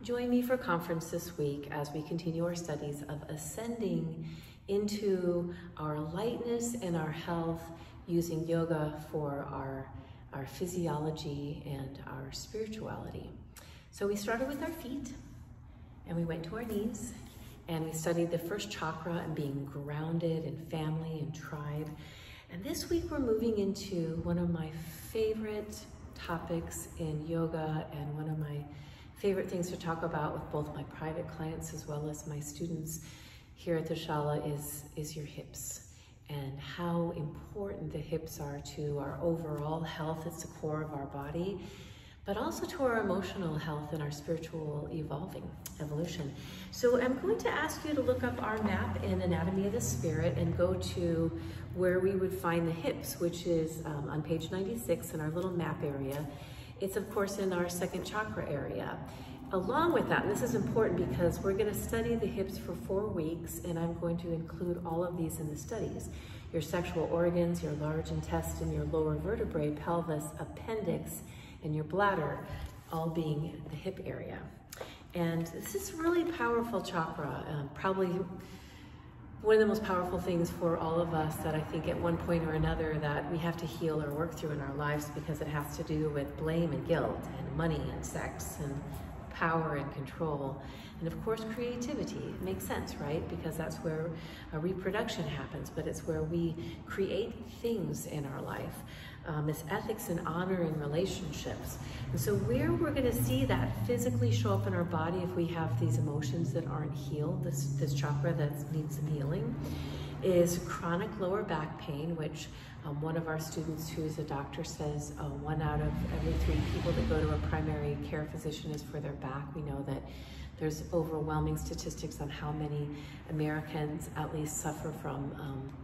Join me for conference this week as we continue our studies of ascending into our lightness and our health using yoga for our physiology and our spirituality. So we started with our feet and we went to our knees and we studied the first chakra and being grounded in family and tribe. And this week we're moving into one of my favorite topics in yoga and one of my favorite things to talk about with both my private clients as well as my students here at the Shala is your hips and how important the hips are to our overall health. It's the core of our body, but also to our emotional health and our spiritual evolution. So I'm going to ask you to look up our map in Anatomy of the Spirit and go to where we would find the hips, which is on page 96 in our little map area. It's of course in our second chakra area. Along with that, and this is important because we're going to study the hips for 4 weeks, and I'm going to include all of these in the studies. Your sexual organs, your large intestine, your lower vertebrae, pelvis, appendix, and your bladder, all being the hip area. And this is really powerful chakra, probably one of the most powerful things for all of us that I think at one point or another that we have to heal or work through in our lives, because it has to do with blame and guilt and money and sex and power and control. And of course, creativity. It makes sense, right? Because that's where a reproduction happens, but it's where we create things in our life. It's ethics and honor in relationships. And so where we're gonna see that physically show up in our body if we have these emotions that aren't healed, this chakra that needs some healing, is chronic lower back pain, which one of our students who's a doctor says 1 out of every 3 people that go to a primary care physician is for their back. We know that there's overwhelming statistics on how many Americans at least suffer from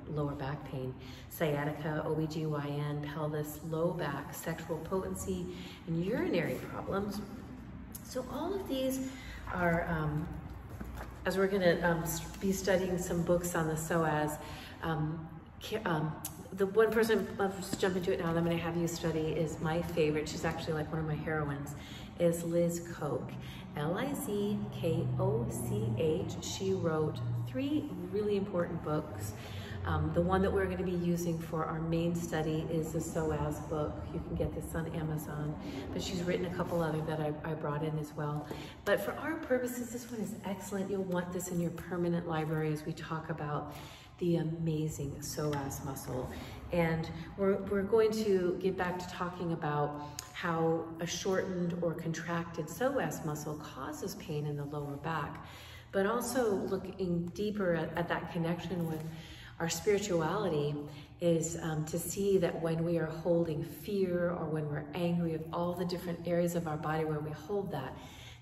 lower back pain. Sciatica, OBGYN, pelvis, low back, sexual potency, and urinary problems. So all of these are, as we're gonna be studying some books on the psoas, the one person, I'll just jump into it now, that I'm gonna have you study is my favorite. She's actually like one of my heroines, is Liz Koch, L-I-Z-K-O-C-H. She wrote 3 really important books. The one that we're going to be using for our main study is the psoas book. You can get this on Amazon, but she's written a couple other that I brought in as well. But for our purposes, this one is excellent. You'll want this in your permanent library as we talk about the amazing psoas muscle. And we're going to get back to talking about how a shortened or contracted psoas muscle causes pain in the lower back, but also looking deeper at that connection with our spirituality is to see that when we are holding fear or when we're angry, of all the different areas of our body where we hold that,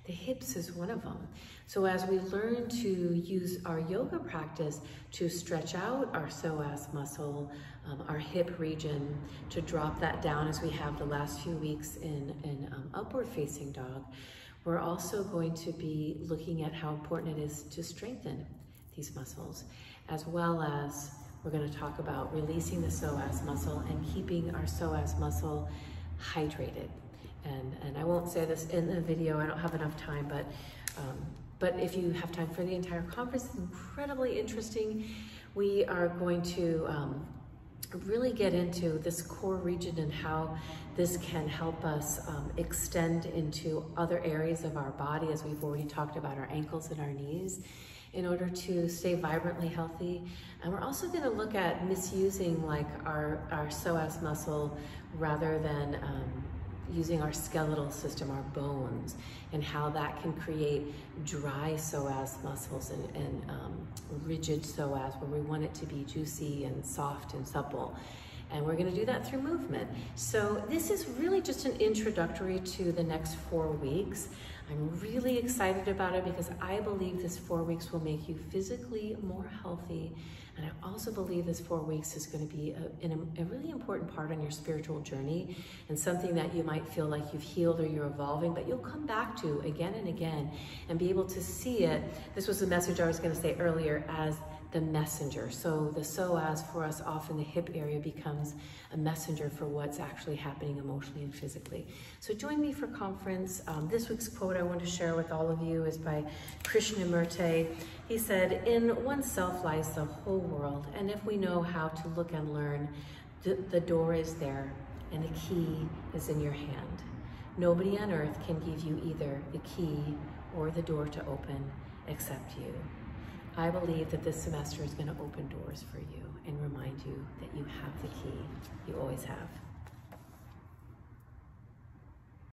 the hips is one of them. So as we learn to use our yoga practice to stretch out our psoas muscle, our hip region, to drop that down as we have the last few weeks in upward facing dog, we're also going to be looking at how important it is to strengthen these muscles, as well as we're going to talk about releasing the psoas muscle and keeping our psoas muscle hydrated. And I won't say this in the video, I don't have enough time, but if you have time for the entire conference, it's incredibly interesting. We are going to really get into this core region and how this can help us extend into other areas of our body, as we've already talked about our ankles and our knees, in order to stay vibrantly healthy. And we're also going to look at misusing like our psoas muscle rather than using our skeletal system, our bones, and how that can create dry psoas muscles and rigid psoas where we want it to be juicy and soft and supple. And we're gonna do that through movement. So this is really just an introductory to the next 4 weeks. I'm really excited about it because I believe this 4 weeks will make you physically more healthy. And I also believe this 4 weeks is going to be a really important part on your spiritual journey, and something that you might feel like you've healed or you're evolving, but you'll come back to again and again and be able to see it. This was the message I was going to say earlier, as the messenger. So the psoas for us, often the hip area, becomes a messenger for what's actually happening emotionally and physically. So join me for conference. This week's quote I want to share with all of you is by Krishnamurti. He said, "In oneself lies the whole world, and if we know how to look and learn, the door is there, and the key is in your hand. Nobody on earth can give you either the key or the door to open except you." I believe that this semester is going to open doors for you and remind you that you have the key. You always have.